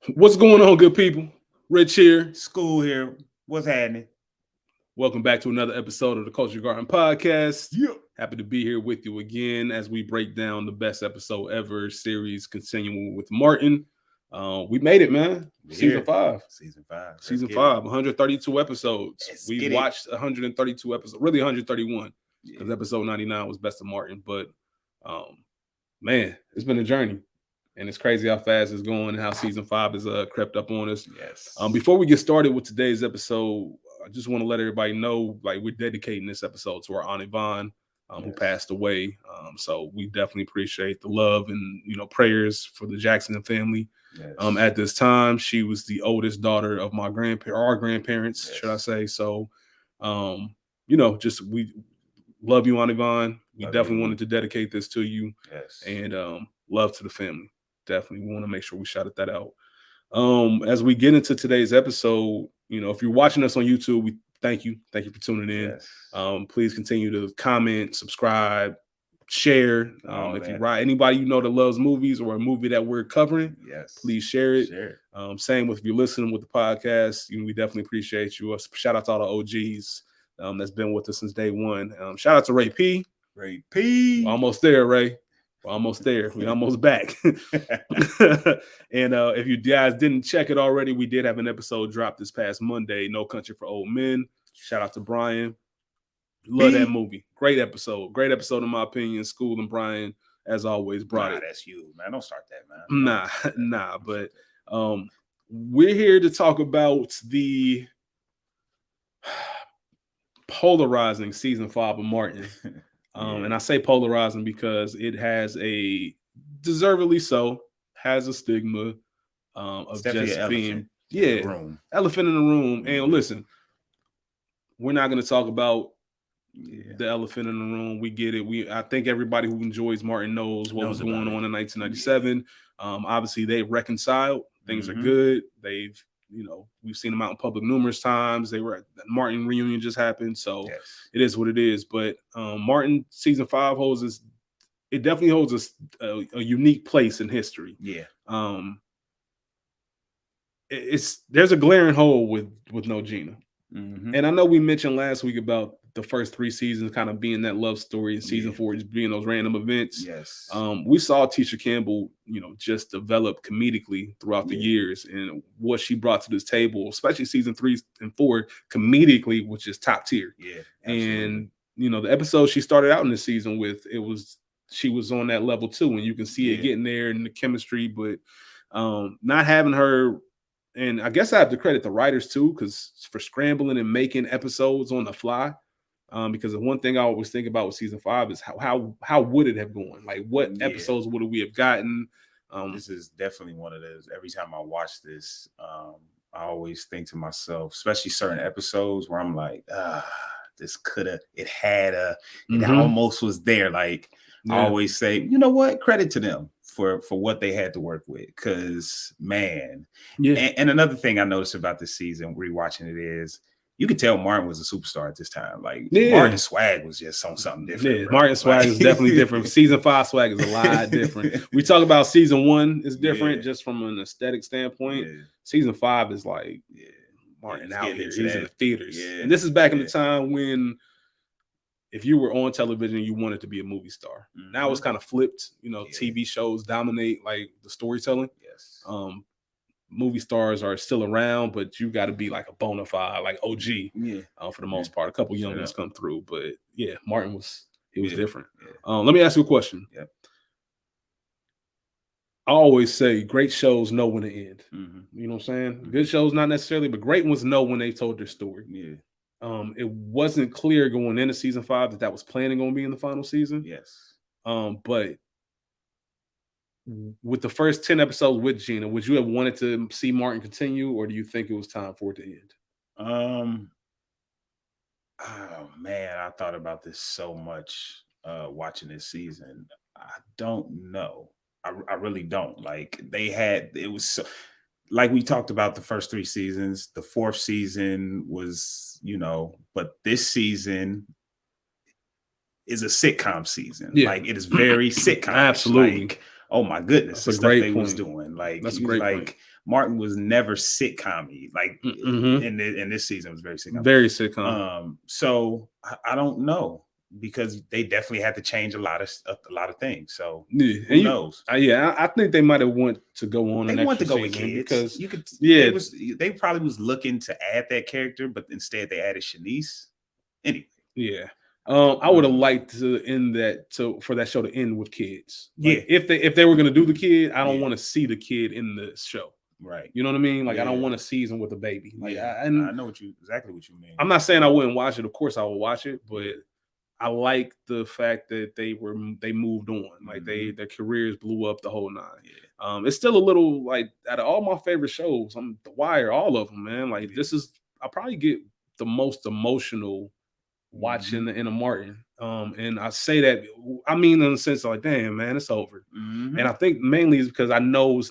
What's going on, good people? Rich here. School here. What's happening? Welcome back to another episode of the Culture Garden Podcast. Yeah. Happy to be here with you again as we break down the best episode ever series, continuing with Martin. We made it, man. Season 5. Season 5. Season 5, 132 episodes. We get watched 132 episodes, really 131, because Yeah. episode 99 was Best of Martin. But man, it's been a journey. And it's crazy how fast it's going and how season 5 is crept up on us. Yes. Before we get started with today's episode, I just want to let everybody know, like, we're dedicating this episode to our Aunt Yvonne, who passed away. So we definitely appreciate the love and prayers for the Jackson family. Yes. At this time, she was the oldest daughter of our grandparents, Yes. should I say? So, just we love you, Aunt Yvonne. We definitely wanted to dedicate this to you. Yes. And love to the family. Definitely, we want to make sure we shouted that out. As we get into today's episode, if you're watching us on YouTube, we thank you for tuning in. Yes. Please continue to comment, subscribe, share. If you anybody that loves movies or a movie that we're covering, yes, please share it. Same with if you're listening with the podcast, we definitely appreciate you. Shout out to all the OGs that's been with us since day one. Shout out to Ray P. Ray P. We're almost there, Ray. We're almost there. We're almost back. And if you guys didn't check it already, we did have an episode drop this past Monday, No Country for Old Men. Shout out to Brian. Love that movie. Great episode. Great episode in my opinion. School and Brian, as always, brought it. That's you, man. Don't start that, man. Nah. But we're here to talk about the polarizing season 5 of Martin. And I say polarizing because it has a deservedly so has a stigma of just being elephant in the room. And listen, we're not going to talk about the elephant in the room. We get it. I think everybody who enjoys Martin knows what was going on in 1997. Obviously, they reconciled. Things are good. We've seen them out in public numerous times. They were at the Martin reunion just happened, so it is what it is. But Martin season 5 definitely holds a unique place in history. Yeah. There's a glaring hole with no Gina, and I know we mentioned last week about the first 3 seasons kind of being that love story, and season 4 just being those random events. Yes. We saw Tisha Campbell, just develop comedically throughout the years, and what she brought to this table, especially season 3 and 4, comedically, which is top tier. Yeah. Absolutely. And the episode she started out in this season with, she was on that level too, and you can see it getting there in the chemistry, but not having her. And I guess I have to credit the writers too, because for scrambling and making episodes on the fly. Because the one thing I always think about with season 5 is how would it have gone? Like, what episodes would we have gotten? This is definitely one of those. Every time I watch this, I always think to myself, especially certain episodes where I'm like, this it almost was there. Like, I always say, you know what? Credit to them for what they had to work with. Because, man. Yeah. And another thing I noticed about this season, rewatching it, is you could tell Martin was a superstar at this time. Like, Martin's swag was just on something different. Yeah, Martin's swag is definitely different. Season 5 swag is a lot different. We talk about season 1 is different just from an aesthetic standpoint. Season 5 is like Martin out here. He's in the theaters. And this is back in the time when if you were on television, you wanted to be a movie star. Now it's kind of flipped. TV shows dominate like the storytelling. Yes. Movie stars are still around, but you got to be like a bona fide, like OG. For the most part. A couple young ones come through, but Martin was different. Let me ask you a question. I always say great shows know when to end. You know what I'm saying? Good shows not necessarily, but great ones know when they told their story. It wasn't clear going into season 5 that was planning on being the final season. But with the first 10 episodes with Gina, would you have wanted to see Martin continue, or do you think it was time for it to end? Oh man, I thought about this so much watching this season. I don't know. I really don't. Like, it was so, like we talked about the first 3 seasons. The 4th season was, but this season is a sitcom season. Like, it is very sitcom. Absolutely. Like, oh my goodness, That's the stuff they was doing. Like that's a great point. Martin was never sitcom-y. Like in this season was very sitcom. Very sitcom. So I don't know, because they definitely had to change a lot of things. So who knows? I think they might have want to go on. They want to go with kids because you could. Yeah, they probably was looking to add that character, but instead they added Shanice. Anyway, yeah. I would have liked to end that for that show to end with kids. Like, if they were gonna do the kid, I don't want to see the kid in the show. Right. You know what I mean? Like I don't want a season with a baby. Like I know exactly what you mean. I'm not saying I wouldn't watch it. Of course I will watch it, but I like the fact that they moved on. Like their careers blew up the whole nine. Yeah. It's still a little like out of all my favorite shows, The Wire, all of them, man. Like this is I probably get the most emotional watching the Anna Martin. And I say that I mean in the sense of like, damn man, it's over. And I think mainly is because I know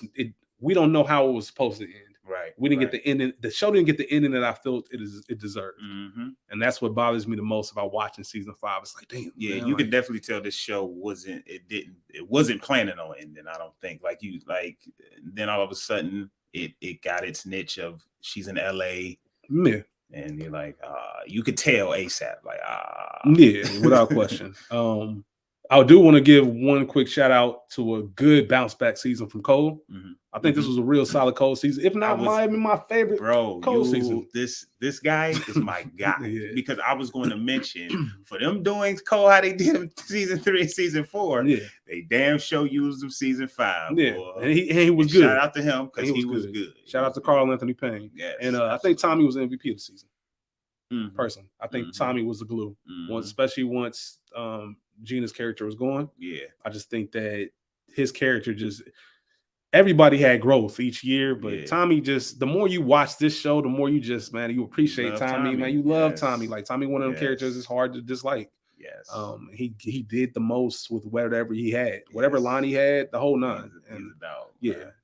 we don't know how it was supposed to end. Right. We didn't get the ending. The show didn't get the ending that I felt it deserved. And that's what bothers me the most about watching season 5. It's like, damn. Yeah, man, you can definitely tell this show wasn't planning on ending. I don't think. Then all of a sudden it got its niche of she's in LA. Yeah. And you're like, you could tell ASAP, Yeah, without question. I do want to give one quick shout out to a good bounce back season from Cole. I think this was a real solid Cole season. If not, my favorite Cole season. This guy is my guy. Because I was going to mention for them doing Cole how they did him season 3 and season 4. Yeah, they damn sure used him season 5. Yeah, and he was good. Shout out to him because he was good. Shout out to Carl Anthony Payne. Yes, and I think Tommy was the MVP of the season. Person, I think Tommy was the glue. Especially once Gina's character was gone. Yeah, I just think that his character everybody had growth each year, but Tommy the more you watch this show, the more you you appreciate Tommy, man. You love Tommy. Like Tommy, one of them characters is hard to dislike. Yes. He did the most with whatever he had, whatever line he had, the whole nine.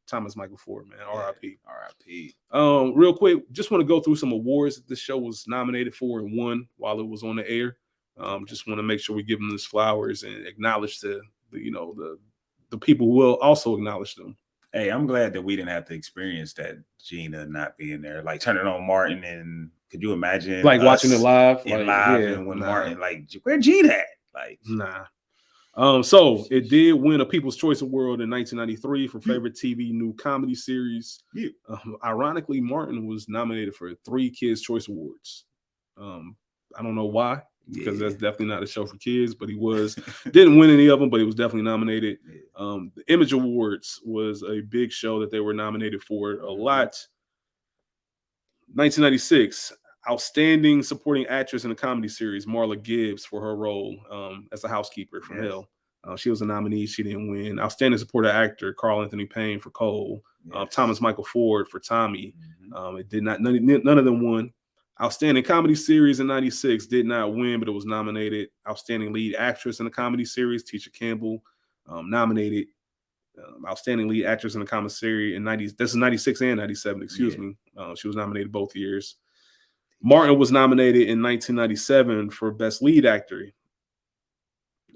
Thomas Michael Ford, man. R.I.P. R.I.P. Real quick, just want to go through some awards that this show was nominated for and won while it was on the air. Just want to make sure we give them this flowers and acknowledge the people who will also acknowledge them. Hey, I'm glad that we didn't have to experience that Gina not being there. Like turning on Martin, and could you imagine like watching it live? And when Martin, where Gina at? Like, nah. So it did win a People's Choice Award in 1993 for favorite TV new comedy series. Yeah. Ironically, Martin was nominated for 3 Kids' Choice Awards. I don't know why, because that's definitely not a show for kids, but he didn't win any of them, but he was definitely nominated. The Image Awards was a big show that they were nominated for a lot. 1996. Outstanding Supporting Actress in a Comedy Series, Marla Gibbs for her role as a housekeeper from Hell. She was a nominee. She didn't win. Outstanding Supporting Actor, Carl Anthony Payne for Cole. Thomas Michael Ford for Tommy. It did not. None of them won. Outstanding Comedy Series in 96 did not win, but it was nominated. Outstanding Lead Actress in a Comedy Series, Tisha Campbell, nominated. Outstanding Lead Actress in a Comedy Series in 90. This is 96 and 97. Excuse me. She was nominated both years. Martin was nominated in 1997 for Best Lead Actor.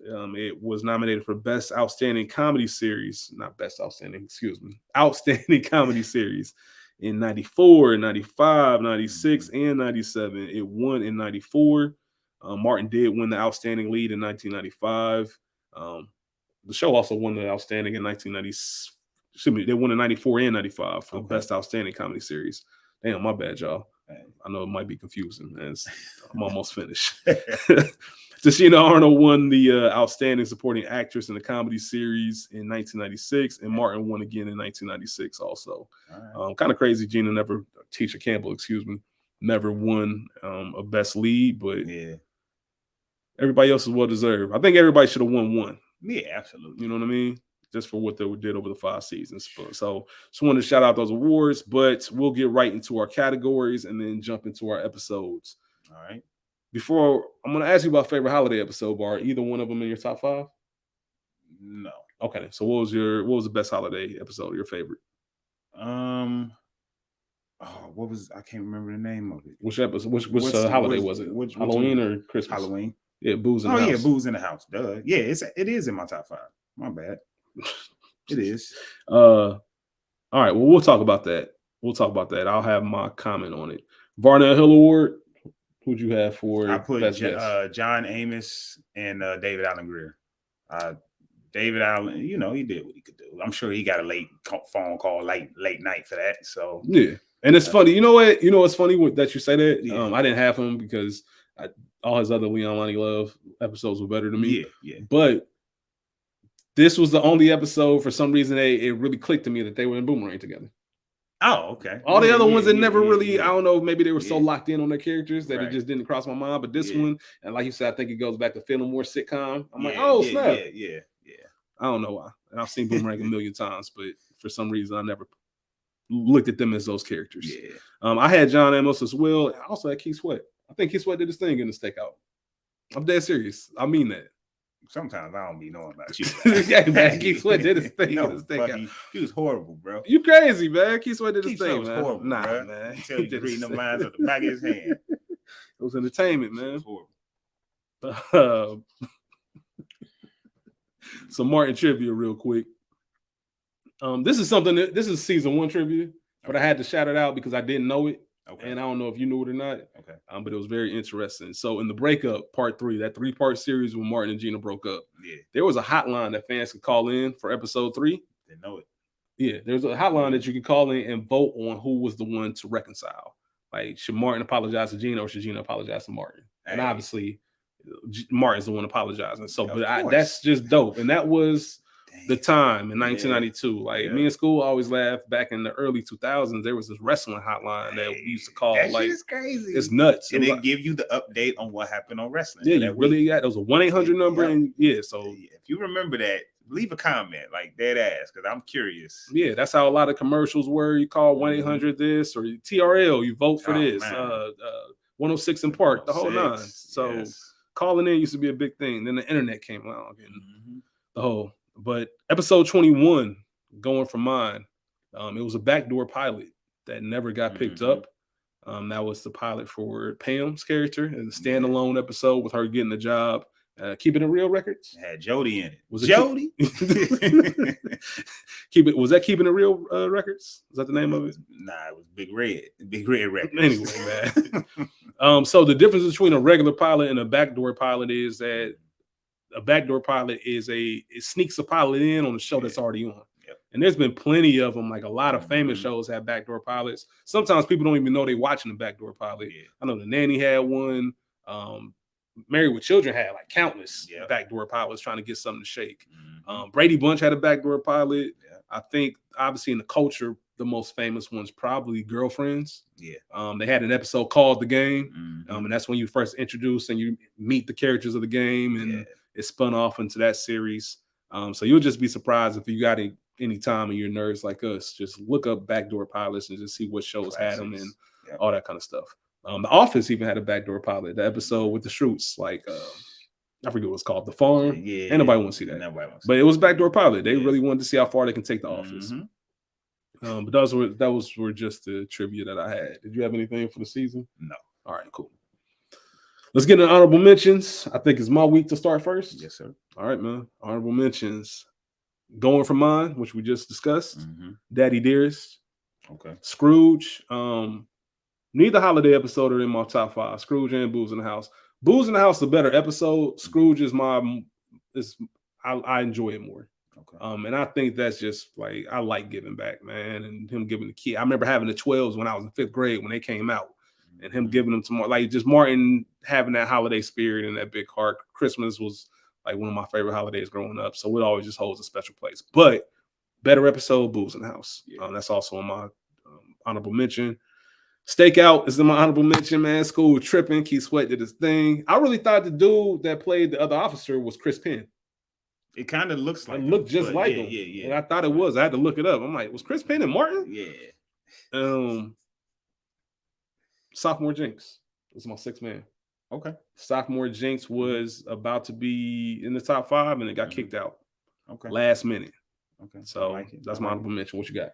It was nominated for Best Outstanding Comedy Series, not Best Outstanding, excuse me, Outstanding Comedy Series in 94, 95, 96, and 97. It won in 94. Martin did win the Outstanding Lead in 1995. The show also won the Outstanding in 1990. Excuse me, they won in 94 and 95 for Best Outstanding Comedy Series. Damn, my bad, y'all. I know it might be confusing. I'm almost finished. Tashina Arnold won the Outstanding Supporting Actress in a Comedy Series in 1996, and Martin won again in 1996 also. Kind of crazy. Tisha Campbell, never won a Best Lead, but everybody else is well deserved. I think everybody should have won one. Yeah, absolutely. You know what I mean? Just for what they did over the 5 seasons. So just wanted to shout out those awards, but we'll get right into our categories and then jump into our episodes. All right. Before, I'm going to ask you about favorite holiday episode, Bar. Either one of them in your top 5? No. Okay. So what was the best holiday episode, your favorite? I can't remember the name of it. Which episode? Which holiday was it? Halloween or Christmas? It is. All right. Well, we'll talk about that. I'll have my comment on it. Varnell Hill Award. Who'd you have for I put best guest? John Amos and David Allen Greer. David Allen, he did what he could do. I'm sure he got a late phone call, late night for that. So yeah, and it's funny. You know what? It's funny that you say that. Yeah. I didn't have him because all his other Leon Lonnie Love episodes were better than me. Yeah. But this was the only episode, for some reason, it really clicked to me that they were in Boomerang together. Oh, okay. All the other ones that never really, I don't know, maybe they were so locked in on their characters that it just didn't cross my mind. But this one, and like you said, I think it goes back to feeling more sitcom. I'm like, oh, snap. Yeah. I don't know why. And I've seen Boomerang a million times, but for some reason, I never looked at them as those characters. Yeah. I had John Amos as well. I also had Keith Sweat. I think Keith Sweat did his thing in the Stakeout. I'm dead serious. I mean that. Sometimes I don't be knowing about you. Yeah, man. Keith Sweat did his thing. He was horrible, bro. You crazy, man. Keith Sweat did his thing, was man. Horrible, nah, bro. man. He did reading them lines at the back of his hand. It was entertainment, man. Horrible. So Martin trivia real quick. This is season 1 trivia, but I had to shout it out because I didn't know it. Okay. And I don't know if you knew it or not. Okay. But it was very interesting. So in the breakup, part 3, that 3-part series when Martin and Gina broke up, there was a hotline that fans could call in for episode 3. Didn't know it. Yeah, there's a hotline that you could call in and vote on who was the one to reconcile. Like, should Martin apologize to Gina or should Gina apologize to Martin? And obviously, Martin's the one apologizing. So, but that's just dope. And that was the time in 1992. Like, me and School always laughed. Back in the early 2000s, there was this wrestling hotline that we used to call. That like, shit is crazy. It's nuts. And it give you the update on what happened on wrestling. Yeah, you really got. There was a 1-800 number, and so if you remember that, leave a comment, like dead ass, because I'm curious. Yeah, that's how a lot of commercials were. You call 1-800 this or TRL. You vote for this. 106 in Park, the whole 9. So calling in used to be a big thing. Then the internet came along and the whole. But episode 21, Going for Mine, it was a backdoor pilot that never got picked up. That was the pilot for Pam's character, and the standalone episode with her getting the job. Keeping It Real Records. It had Jody in it. Was it Jody? Was that Keeping It Real Records? Is that the name of it? Nah, it was Big Red. Big Red Records. Anyway, man. So the difference between a regular pilot and a backdoor pilot is that a backdoor pilot it sneaks a pilot in on a show that's already on. Yep. And there's been plenty of them. Like, a lot of famous shows have backdoor pilots. Sometimes people don't even know they're watching the backdoor pilot. Yeah. I know The Nanny had one. Married with Children had like countless backdoor pilots trying to get something to shake. Brady Bunch had a backdoor pilot. Yeah. I think obviously in the culture, the most famous one's probably Girlfriends. Yeah. They had an episode called The Game. And that's when you first introduce and you meet the characters of the game, and it spun off into that series. So you'll just be surprised if you got any time in your nerds like us. Just look up backdoor pilots and just see what shows had them and all that kind of stuff. The Office even had a backdoor pilot. The episode with the Schrutes, like I forget what it's called, The Farm. Yeah, ain't nobody want to see that. But it was backdoor pilot. They really wanted to see how far they can take The Office. But those were just the trivia that I had. Did you have anything for the season? No. All right, cool. Let's get into honorable mentions. I think it's my week to start first. Yes, sir. All right, man. Honorable mentions. Going for Mine, which we just discussed. Daddy Dearest. Okay. Scrooge. Neither holiday episode are in my top 5. Scrooge and Booze in the House. Booze in the House is a better episode. Scrooge is I enjoy it more. Okay. And I think that's just like, I like giving back, man, and him giving the key. I remember having the 12s when I was in 5th grade when they came out, and him giving them to more, like, just Martin having that holiday spirit and that big heart. Christmas was like one of my favorite holidays growing up, so it always just holds a special place. But better episode, Booze in the House. That's also on my honorable mention. Stakeout is in my honorable mention, man. School tripping. Keith Sweat did his thing. I really thought the dude that played the other officer was Chris Penn. It kind of looks like it looked just like him. Yeah. And I thought it was. I had to look it up. I'm like, was Chris Penn and Martin? Yeah. Sophomore Jinx was my 6th man. Okay. Sophomore Jinx was about to be in the top 5 and it got kicked out. Okay. Last minute. Okay. So that's my honorable mention. What you got?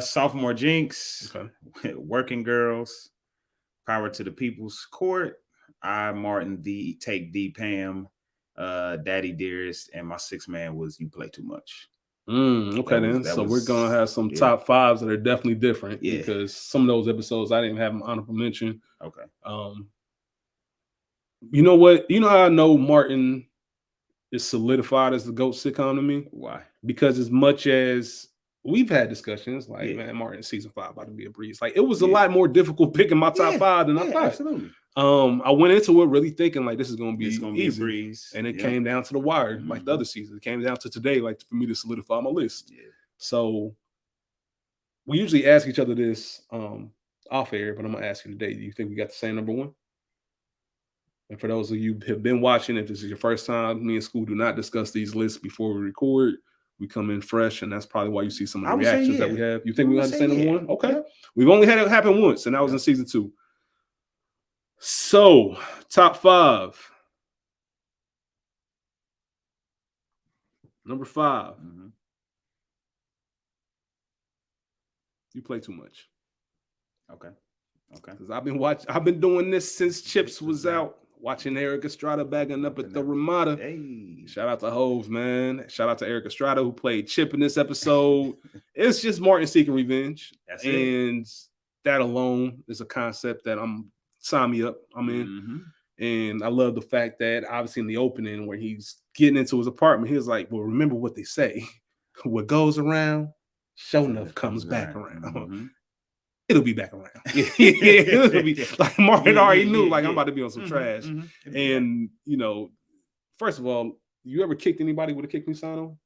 Sophomore Jinx, Working Girls, Power to the People's Court, Martin Take D Pam, Daddy Dearest, and my 6th man was You Play Too Much. Okay, then. So we're gonna have some top fives that are definitely different because some of those episodes I didn't have an honorable mention. Okay. You know what? You know how I know Martin is solidified as the GOAT sitcom to me? Why? Because as much as we've had discussions, like man, Martin season 5 about to be a breeze. Like it was a lot more difficult picking my top 5 than I thought. Absolutely. I went into it really thinking like this is gonna be easy, a breeze. And it came down to the wire, like the other season. It came down to today, like for me to solidify my list. Yeah. So we usually ask each other this off air, but I'm gonna ask you today. Do you think we got the same number one? And for those of you who have been watching, if this is your first time, me and School do not discuss these lists before we record. We come in fresh, and that's probably why you see some of the reactions that we have. You think we got the same number one? Okay. Yeah. We've only had it happen once, and that was in season 2. So, top 5. Number 5. You play too much. Okay. Because I've been doing this since Chips was out. Watching Erik Estrada bagging up at the Ramada. Hey. Shout out to Hove, man. Shout out to Erik Estrada who played Chip in this episode. It's just Martin seeking revenge. That's and that alone is a concept that sign me up. I'm in. And I love the fact that obviously in the opening where he's getting into his apartment, he was like, well, remember what they say. What goes around, sure enough comes back around. It'll be back around. It'll be like Martin already knew, like I'm about to be on some trash. And you know, first of all, you ever kicked anybody with a kick me sign on?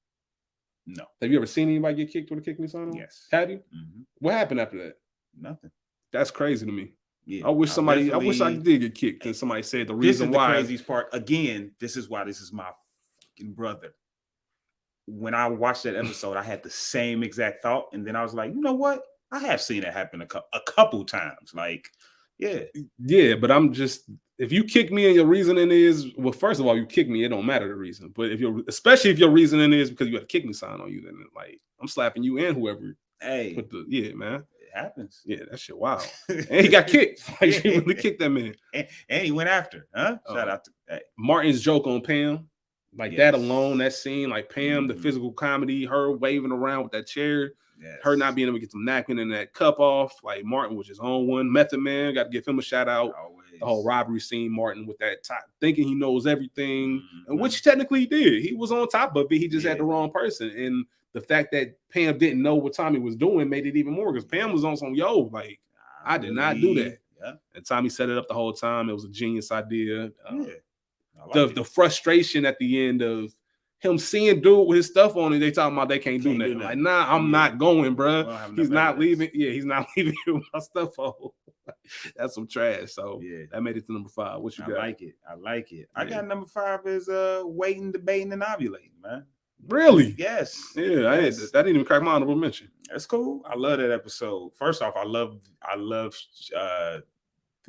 No. Have you ever seen anybody get kicked with a kick me sign on? Yes. Have you? What happened after that? Nothing. That's crazy to me. Yeah. I wish I did get kicked and somebody said the reason why. This is the craziest part. Again, this is why this is my fucking brother. When I watched that episode, I had the same exact thought, and then I was like, you know what? I have seen it happen a couple times. Like, yeah, but I'm just, if you kick me and your reasoning is, well, first of all, you kick me, it don't matter the reason. But especially if your reasoning is because you had a kick me sign on you, then like I'm slapping you and whoever. Hey, man, it happens. Yeah, that shit wild. And he got kicked. Like she really kicked that man. And he went after, huh? Shout out to Martin's joke on Pam. Like that alone, that scene, like Pam, the physical comedy, her waving around with that chair. Her not being able to get some napkin and that cup off. Like Martin was his own one. Method Man, got to give him a shout out. Always. The whole robbery scene, Martin with that top, thinking he knows everything, and which technically he did. He was on top of it. He just had the wrong person. And the fact that Pam didn't know what Tommy was doing made it even more because Pam was on some like I did not do that. Yeah. And Tommy set it up the whole time. It was a genius idea. The frustration at the end of him seeing dude with his stuff on it, they talking about they can't do nothing. Like, nah, I'm not going, bro. He's not leaving. Yeah, he's not leaving my stuff on. That's some trash. So that made it to number 5. What you got? I like it. I got number 5 is waiting, debating, and ovulating, man. Really? Yes. Yeah, that didn't even crack my honorable mention. That's cool. I love that episode. First off, I love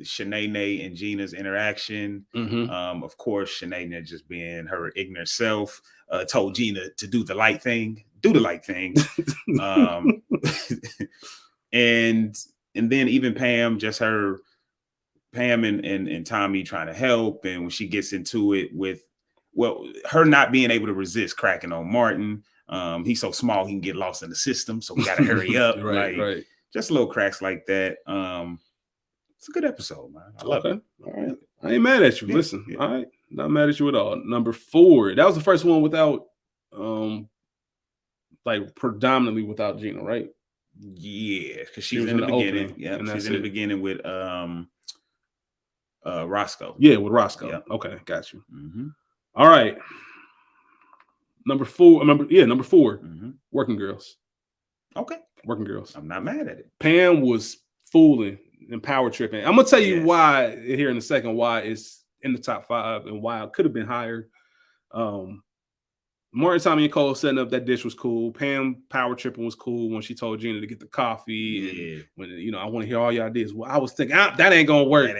Shanae and Gina's interaction. Of course, Shanae just being her ignorant self, told Gina to do the light thing. And then even Pam, just Pam and Tommy trying to help, and when she gets into it with her not being able to resist cracking on Martin. He's so small he can get lost in the system, so we got to hurry up. right. Just little cracks like that. It's a good episode, man. I love it. All right. I ain't mad at you. Listen, all right. Not mad at you at all. Number 4. That was the first one without like predominantly without Gina, right? Yeah, because she's in the beginning. Yeah, she's in the beginning with Roscoe. Yeah, with Roscoe. Yeah. Okay, got you. All right. Number 4. Number 4. Working Girls. Okay. Working Girls. I'm not mad at it. Pam was fooling and power tripping. I'm gonna tell you why here in a second, why it's in the top 5 and why it could have been higher. Martin, Tommy, and Cole setting up that dish was cool. Pam power tripping was cool when she told Gina to get the coffee. And when I want to hear all your ideas. Well, I was thinking that ain't gonna work.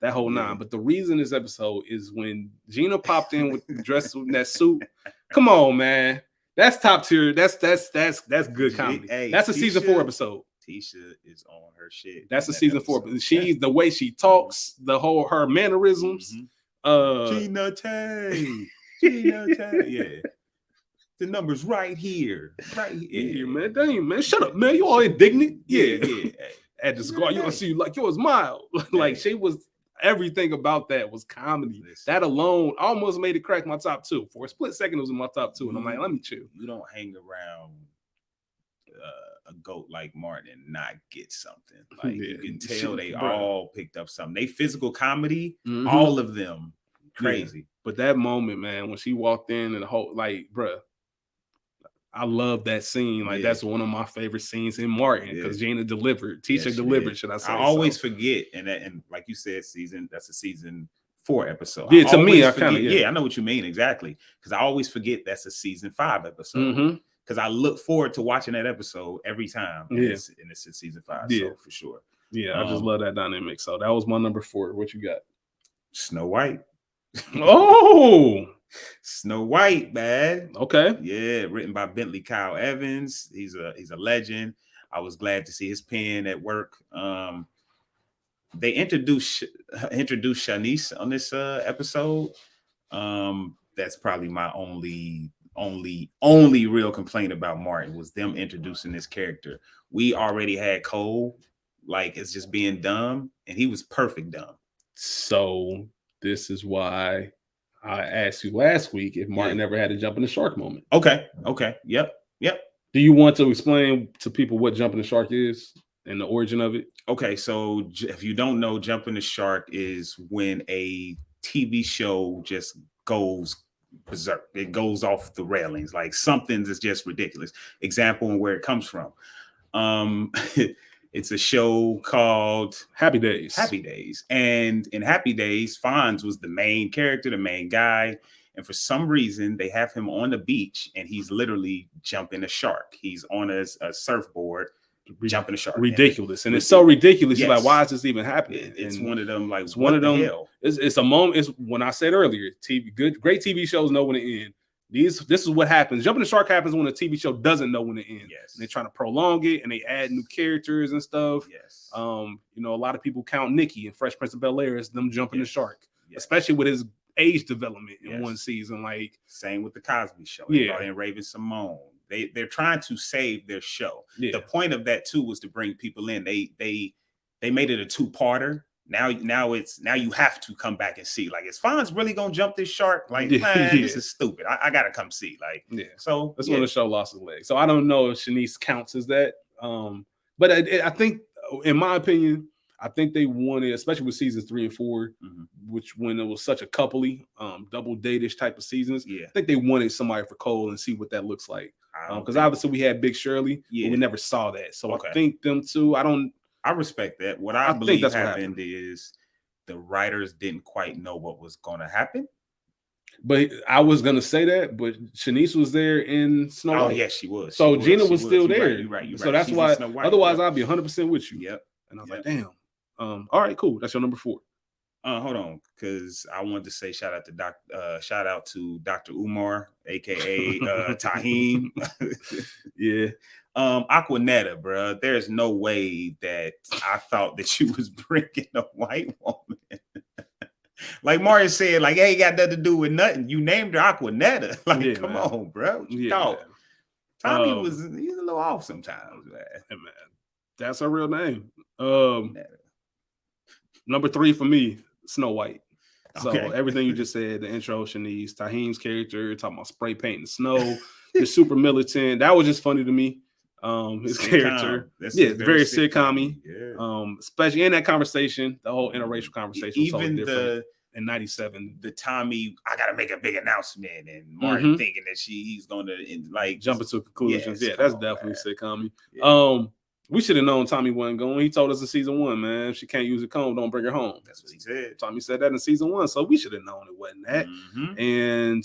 That whole 9. But the reason this episode is when Gina popped in with dressed in that suit. Come on, man. That's top tier. That's good comedy. That's a season 4 episode. Tisha is on her shit. That's a season 4. She's the way she talks, her mannerisms. Gina Tay. Yeah. The number's right here. Right here, man. Dang, man. Shut up, man. You all indignant? Yeah. Hey. At the squad, you gonna see like yours mild. Like she was everything about that was comedy. Listen, that alone almost made it crack my top 2. For a split second, it was in my top 2. And I'm like, let me chill. You don't hang around a GOAT like Martin and not get something. Like you can tell they all picked up something. They physical comedy, all of them crazy. Yeah. But that moment, man, when she walked in and the whole like, bruh, I love that scene. Like that's one of my favorite scenes in Martin because Gina delivered, Tisha delivered. Should I say? I always forget, and like you said, that's a season 4 episode. Yeah, to me, I kind of I know what you mean exactly because I always forget that's a season 5 episode. Because I look forward to watching that episode every time. And it's in season 5, so for sure. Yeah, I just love that dynamic. So that was my number 4. What you got? Snow White. Oh, Snow White, man. Okay. Yeah, written by Bentley Kyle Evans. He's a legend. I was glad to see his pen at work. They introduced Shanice on this episode. That's probably my only real complaint about Martin was them introducing this character. We already had Cole, like it's just being dumb, and he was perfect dumb. So this is why I asked you last week if Martin ever had a jump in the shark moment. Okay. Yep. Do you want to explain to people what jumping the shark is and the origin of it? Okay, so if you don't know, jumping the shark is when a TV show just goes berserk. It goes off the railings. Like something is just ridiculous. Example and where it comes from. It's a show called Happy Days. And in Happy Days, Fonz was the main character, the main guy. And for some reason, they have him on the beach and he's literally jumping a shark. He's on a surfboard, jumping a shark. Ridiculous. And it's so ridiculous. You're like, why is this even happening? It's one of them, like, it's one of them. It's a moment. It's when I said earlier, great TV shows know when to end. This is what happens. Jumping the shark happens when a TV show doesn't know when to end. Yes. And they're trying to prolong it and they add new characters and stuff. Yes. A lot of people count Nikki and Fresh Prince of Bel-Air as them jumping the shark, especially with his age development in one season. Like same with the Cosby Show. They brought in Raven Simone. They're trying to save their show. The point of that too was to bring people in. They made it a 2-parter. Now you have to come back and see. Like, is Fonz really gonna jump this shark? Like, this is stupid. I gotta come see. Like, so that's when the show lost his leg. So I don't know if Shanice counts as that. But I think, in my opinion, I think they wanted, especially with seasons 3 and 4, which when it was such a coupley, double date-ish type of seasons. I think they wanted somebody for Cole and see what that looks like. Because obviously we had Big Shirley, but we never saw that. So I think them two. I respect that. What I believe that's happened is the writers didn't quite know what was going to happen. But I was going to say that, but Shanice was there in Snow White. Oh, yes, she was. So Gina was still there. You're right. So that's why, otherwise I'd be 100% with you. Yep. And I was like, damn. All right, cool. That's your number 4. Hold on, because I wanted to say shout out to Dr. Umar, aka Taheem. Aquanetta, bro. There's no way that I thought that you was bringing a white woman. Like Martin said, like, hey, got nothing to do with nothing. You named her Aquanetta. Like, come on, bro. Tommy he's a little off sometimes, man. Hey, man. That's her real name. Number 3 for me, Snow White. So everything you just said, the intro, Shanice, Taheem's character, talking about spray painting snow, just super militant. That was just funny to me. His character, very sitcom-y. Especially in that conversation, the whole interracial conversation. Even in '97, the Tommy, I gotta make a big announcement, and Martin thinking that he's gonna like jump into conclusions. That's definitely sitcom-y. We should have known Tommy wasn't going. He told us in season 1, man, if she can't use a comb, don't bring her home. That's what he said. Tommy said that in season 1, so we should have known it wasn't that. And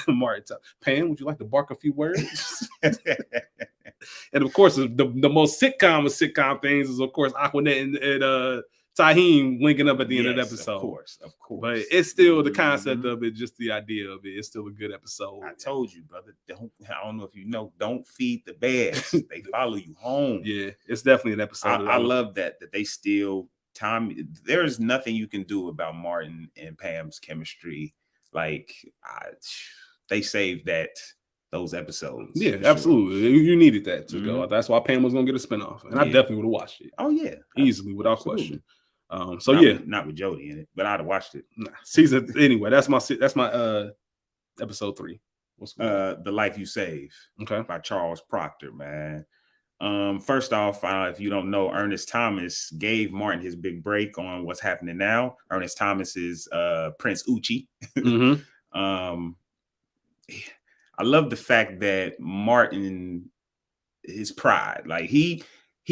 Martin, Pam, would you like to bark a few words? And of course, the most sitcom of sitcom things is, of course, Aquanet and Taheem linking up at the end of the episode. Of course. But it's still the concept of it, just the idea of it. It's still a good episode. I told you, brother. I don't know if you know. Don't feed the bears. They follow you home. Yeah, it's definitely an episode. I love that they still Tommy. There's nothing you can do about Martin and Pam's chemistry. Like they saved that those episodes. Yeah, absolutely. Sure. You needed that to go. That's why Pam was gonna get a spinoff, and I definitely would have watched it. Oh yeah, easily without question. So not with Jodie in it, but I'd have watched it. Season anyway. That's my episode 3. What's The Life You Save? Okay, by Charles Proctor, man. First off, if you don't know, Ernest Thomas gave Martin his big break on What's Happening Now. Ernest Thomas is Prince Uchi. I love the fact that Martin, his pride, like he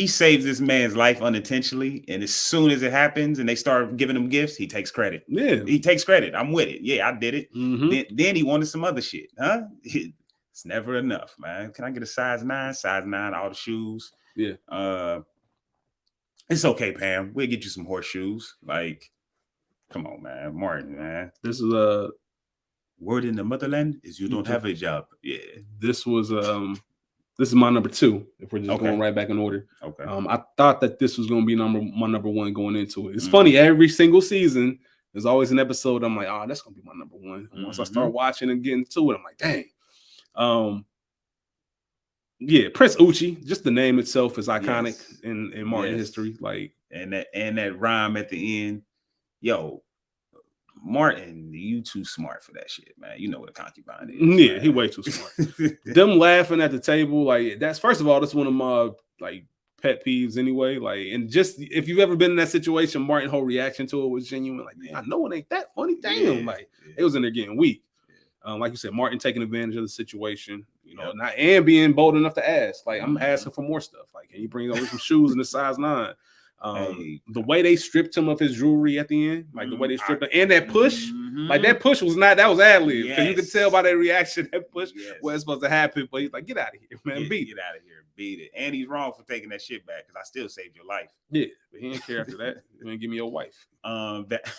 saves this man's life unintentionally, and as soon as it happens and they start giving him gifts, he takes credit. Yeah, he takes credit. I'm with it. Yeah, I did it. Then he wanted some other shit, huh? It's never enough, man. Can I get a size 9? Size 9, all the shoes. Yeah. It's okay, Pam. We'll get you some horseshoes. Like, come on, man. Martin, man. This is a word in the motherland is you don't have a job. Yeah. This was this is my number 2. If we're just going right back in order. Okay. I thought that this was going to be my number 1 going into it. It's funny, every single season there's always an episode I'm like, oh, that's going to be my number 1. And once I start watching and getting to it, I'm like, dang. Yeah, Prince Uchi, just the name itself is iconic in Martin history. Like, and that rhyme at the end, yo, Martin, you too smart for that shit, man. You know what a concubine is. Yeah, man. He way too smart. Them laughing at the table, like that's first of all, that's one of my like pet peeves anyway. Like, and just if you've ever been in that situation, Martin's whole reaction to it was genuine. Like, man, I know it ain't that funny. Damn, it was in there getting weak. Like you said, Martin taking advantage of the situation, you know, not and being bold enough to ask. Like, I'm asking for more stuff. Like, can you bring over some shoes in the size 9? The way they stripped him of his jewelry at the end, like the way they stripped him, and that push, like that push was not, that was ad-lib. Because you could tell by their reaction that push was supposed to happen. But he's like, get out of here, man. Get out of here. Beat it. And he's wrong for taking that shit back because I still saved your life. Yeah, but he didn't care after that. He didn't give me your wife. That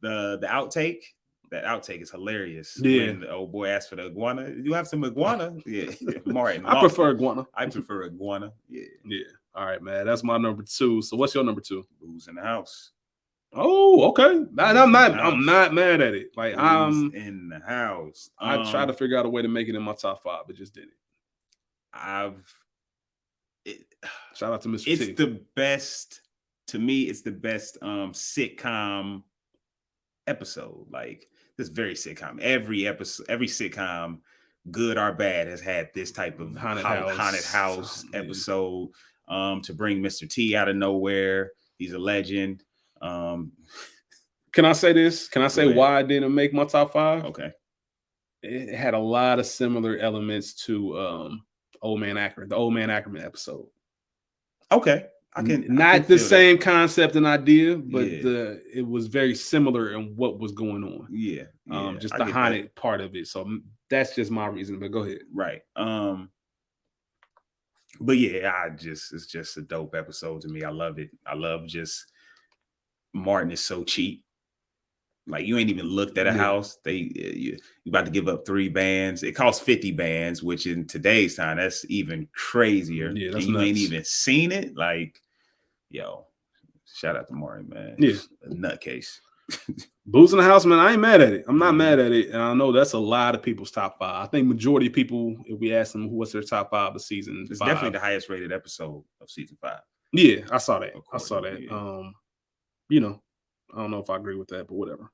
the outtake. That outtake is hilarious. Yeah. When the old boy asked for the iguana. You have some iguana? Yeah. Martin. I prefer iguana. I prefer iguana. Yeah. Yeah. All right, man. That's my number 2. So what's your number 2? Booze in the House. Oh, okay. I'm not mad at it. Like, Booze in the House. I tried to figure out a way to make it in my top 5, but just didn't. Shout out to Mr. T. It's the best, to me, it's the best sitcom episode. Like, this very sitcom. Every episode, every sitcom, good or bad, has had this type of haunted house episode. To bring Mr. T out of nowhere. He's a legend. Can I say this? Can I say why I didn't make my top 5? Okay. It had a lot of similar elements to Old Man Ackerman, the Old Man Ackerman episode. Okay. I can not the same concept and idea, but it was very similar in what was going on. Yeah. Just the haunted part of it. So that's just my reason. But go ahead. Right. But yeah, it's just a dope episode to me. I love it. I love just Martin is so cheap. Like, you ain't even looked at a house. You about to give up 3 bands. It costs 50 bands, which in today's time, that's even crazier. Yeah, and you ain't even seen it. Like, yo, shout out to Martin, man. Yeah, a nutcase. Booze in the House, man. I ain't mad at it. I'm not mad at it, and I know that's a lot of people's top 5. I think majority of people, if we ask them what's their top 5 of season, it's definitely the highest rated episode of season 5. Yeah, I saw that. You know, I don't know if I agree with that, but whatever.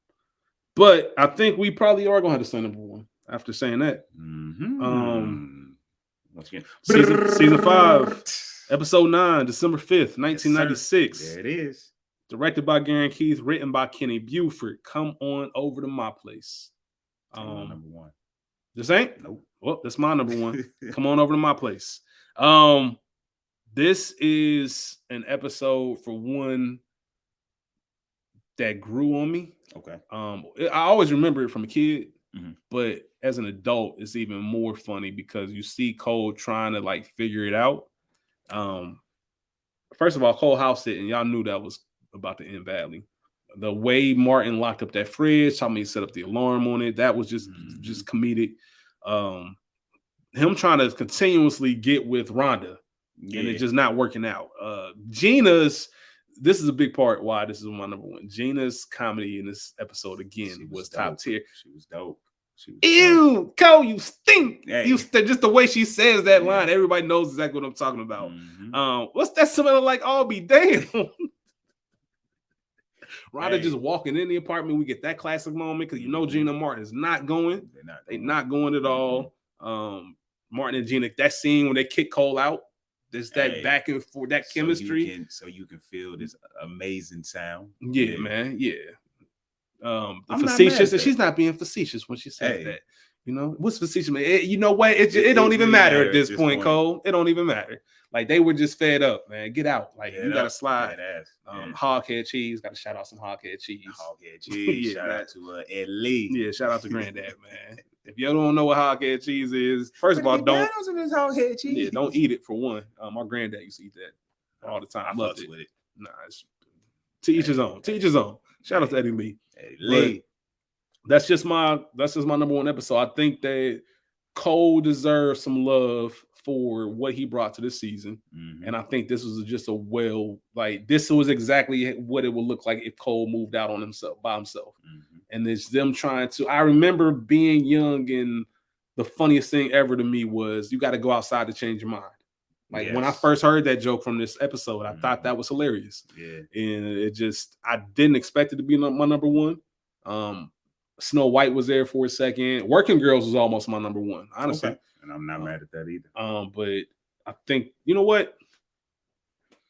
But I think we probably are gonna have to say number 1 after saying that. Once again, season 5, episode 9, December 5th, 1996. There it is. Directed by Garen Keith, written by Kenny Buford. Come on over to my place. Number 1. This ain't? Nope. Well, that's my number 1. Come on over to my place. This is an episode, for one, that grew on me. Okay. I always remember it from a kid, but as an adult, it's even more funny because you see Cole trying to like figure it out. First of all, Cole house sitting, y'all knew that was about to end badly. The way Martin locked up that fridge, how many set up the alarm on it, that was just comedic. Him trying to continuously get with Rhonda and it just not working out. Gina's, this is a big part why this is my number 1. Gina's comedy in this episode again was top tier. She was dope. Ew, Cole, you stink. Hey. Just the way she says that line, everybody knows exactly what I'm talking about. What's that smell like? I'll be damned. Rhonda just walking in the apartment, we get that classic moment because Gina Martin is not going. They're not going at all. Martin and Gina, that scene when they kick Cole out, there's that back and forth, that chemistry. So you can feel this amazing sound. Yeah, man. Yeah. The facetious, and she's not being facetious when she says that. What's facetious? Man? You know what? It don't even matter at this point, Cole. It don't even matter. Like they were just fed up, man. Get out. Like you gotta slide. Hoghead cheese. Gotta shout out some hoghead cheese. Hoghead cheese. Shout out to Ed Lee. Yeah, shout out to Granddad, man. If you don't know what hoghead cheese is, first of all, don't hoghead cheese. Yeah, don't eat it for one. My granddad used to eat that all the time. I loved it. With it. Nah, it's to each his own. To each his own. Shout out to Eddie Lee. Lee. That's just my number one episode. I think that Cole deserves some love for what he brought to this season. And I think this was just this was exactly what it would look like if Cole moved out on himself by himself. And it's them trying to, I remember being young and the funniest thing ever to me was you got to go outside to change your mind. Like when I first heard that joke from this episode, I thought that was hilarious. Yeah. And I didn't expect it to be my number one. Snow White was there for a second. Working Girls was almost my number one, honestly. Okay. And I'm not mad at that either. But I think, you know what?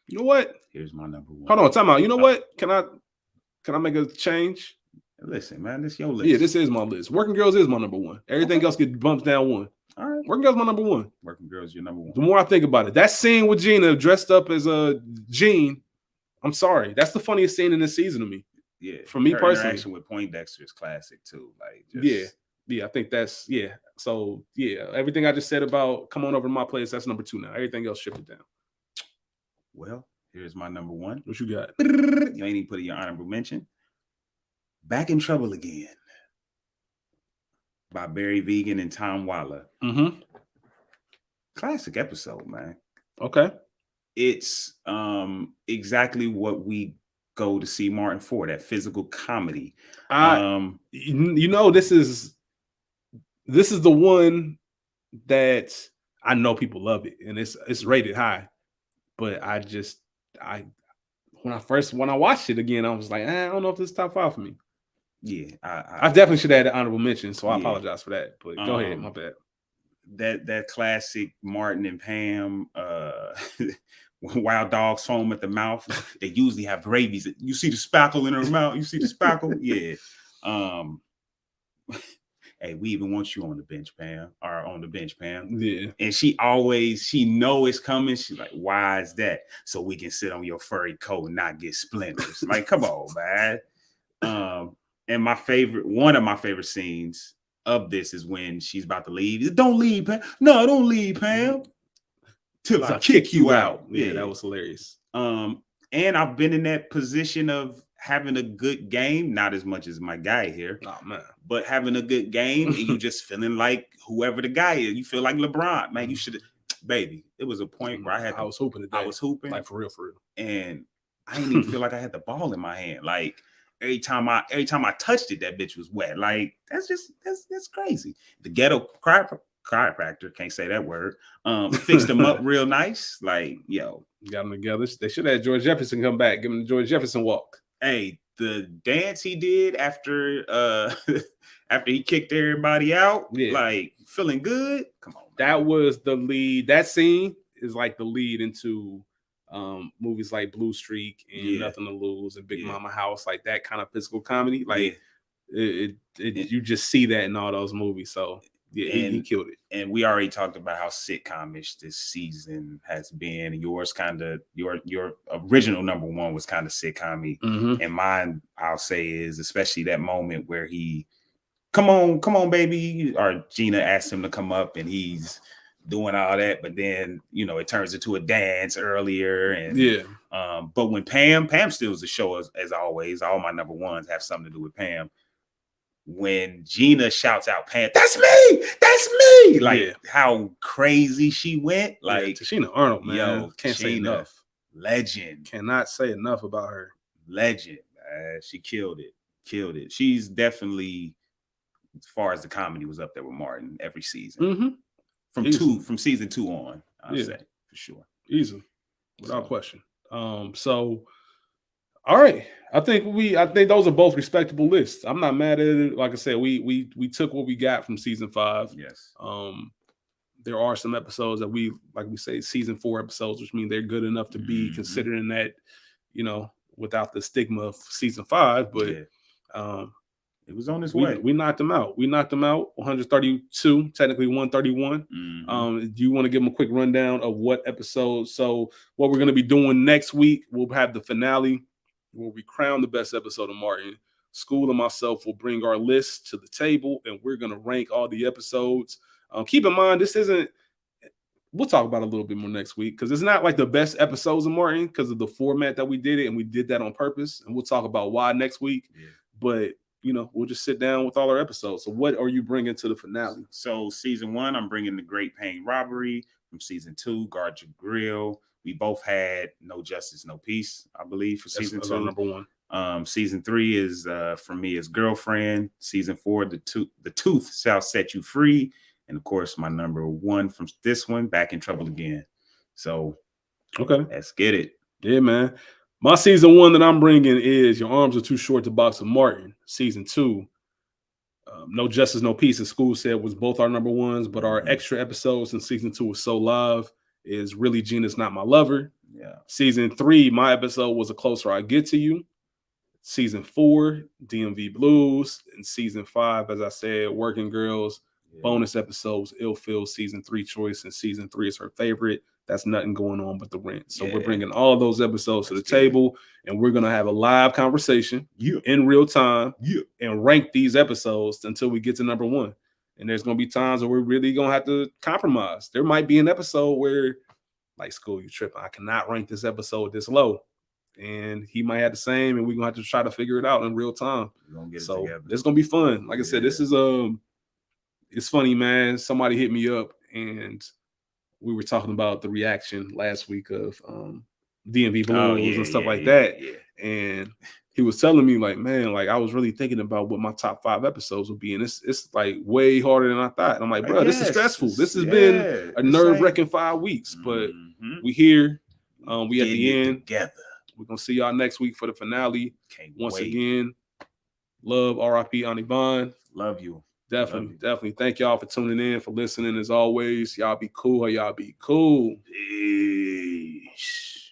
Here's my number one. Hold on, time out. You know what? Can I make a change? Listen, man, this is your list. Yeah, this is my list. Working Girls is my number one. Everything else gets bumped down one. All right. Working Girls my number one. Working Girls your number one. The more I think about it, that scene with Gina dressed up as a Jean, I'm sorry, that's the funniest scene in this season to me. Yeah, for me personally, interaction with Poindexter is classic too. Like, yeah, I think that's So everything I just said about Come On Over to My Place, that's number two now. Everything else, ship it down. Well, here's my number one. What you got? You ain't even put in your honorable mention. Back in Trouble Again by Barry Vegan and Tom Waller. Classic episode, man. Okay. It's exactly what we go to see Martin for, that physical comedy. This is the one that I know people love it and it's rated high, but when I watched it again, I was like, I don't know if this is top 5 for me. Yeah, I definitely should have had an honorable mention, so I apologize for that. But go ahead, my bad. That classic Martin and Pam, Wild Dogs foam at the mouth. They usually have gravies. You see the spackle in her mouth. You see the spackle, yeah. Hey, we even want you on the bench, Pam, or on the bench, Pam. Yeah. And she know it's coming. She's like, why is that? So we can sit on your furry coat and not get splinters. Like, come on, man. And one of my favorite scenes of this is when she's about to leave. Don't leave, Pam. No, don't leave, Pam. Till I kick you out. Yeah, that was hilarious. And I've been in that position of having a good game, not as much as my guy here. Oh, man. But having a good game and you just feeling like whoever the guy is. You feel like LeBron. Man, you should have, baby. It was a point where I was hooping today. I was hooping. Like for real. And I didn't even feel like I had the ball in my hand. Like every time I touched it, that bitch was wet. Like that's crazy. The ghetto chiropractor, can't say that word, fixed them up real nice. Like, yo, got them together. They should have George Jefferson come back, give him the George Jefferson walk. Hey, the dance he did after he kicked everybody out, like feeling good. Come on, man. That was the lead. That scene is like the lead into movies like Blue Streak and Nothing to Lose and Big Mama House, like that kind of physical comedy. Like you just see that in all those movies. So he killed it. And we already talked about how sitcomish this season has been. Yours kind of your original number one was kind of sitcom-y. And mine, I'll say, is especially that moment where he come on, baby, or Gina asked him to come up and he's doing all that, but then it turns into a dance earlier. And but when Pam steals the show as always, all my number ones have something to do with Pam. When Gina shouts out, Pam, that's me, like how crazy she went. Like Tichina Arnold, man. Yo, can't say enough. Legend. Cannot say enough about her. Legend, man. She killed it. She's definitely as far as the comedy was up there with Martin every season. Mm-hmm. From season 2 on, I'd say for sure. Easy. Without question. So all right. I think those are both respectable lists. I'm not mad at it. Like I said, we took what we got from season 5. Yes. There are some episodes that we say season 4 episodes, which mean they're good enough to be considered in that, without the stigma of season 5. But it was on its way. We knocked them out. 132, technically 131. Do you want to give them a quick rundown of what episodes? So what we're going to be doing next week, we'll have the finale where we crown the best episode of Martin. School and myself will bring our list to the table, and we're going to rank all the episodes. Keep in mind, this isn't. We'll talk about it a little bit more next week because it's not like the best episodes of Martin because of the format that we did it, and we did that on purpose. And we'll talk about why next week. Yeah. But we'll just sit down with all our episodes. So what are you bringing to the finale? So season 1, I'm bringing The Great Payne Robbery. From season 2, Guard Your Grill. We both had No Justice, No Peace, I believe, for season 2. Number 1. Season 3 is for me is Girlfriend. Season 4, The Tooth Shall Set You Free. And of course, my number 1 from this one, Back in Trouble Again. So, okay, let's get it. Yeah, man. My season 1 that I'm bringing is Your Arms Are Too Short to Box with Martin. Season 2, No Justice, No Peace, as School said, was both our number 1s, but our extra episodes in season 2 was So Live, is Really Gina's Not My Lover. Yeah. Season 3, my episode was A Closer I Get to You. Season 4, DMV Blues. And season 5, as I said, Working Girls. Bonus episodes, Ill Feel, season 3 choice, and season 3 is her favorite. That's Nothing Going On But the Rent. So we're bringing all of those episodes to the table, and we're going to have a live conversation in real time and rank these episodes until we get to number 1. And there's going to be times where we're really going to have to compromise. There might be an episode where, like, School, you tripping. I cannot rank this episode this low. And he might have the same, and we're going to have to try to figure it out in real time. So it's going to be fun. Like I said, this is it's funny, man. Somebody hit me up, and we were talking about the reaction last week of DMV Blues and stuff like that. Yeah. And he was telling me, like, man, like, I was really thinking about what my top 5 episodes would be. And it's like way harder than I thought. And I'm like, bro, this is stressful. This has been a nerve-wracking 5 weeks. But we here. We at the end. Together. We're going to see y'all next week for the finale. Once again, love, R.I.P. Ani Bond. Love you. Definitely. Thank y'all for tuning in, for listening as always. Y'all be cool. Y'all be cool. Peace.